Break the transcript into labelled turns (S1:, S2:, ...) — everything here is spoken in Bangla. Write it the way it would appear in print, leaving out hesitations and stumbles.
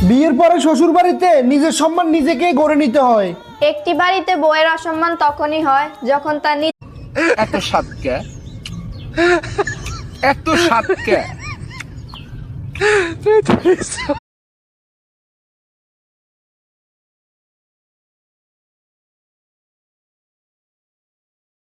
S1: বিয়ের পরে শ্বশুর বাড়িতে নিজের সম্মান নিজেকেই গড়ে নিতে হয়।
S2: একটি বাড়িতে বউয়ের অসম্মান তখনই হয় যখন তার
S3: এত সাতকে এত সাতকে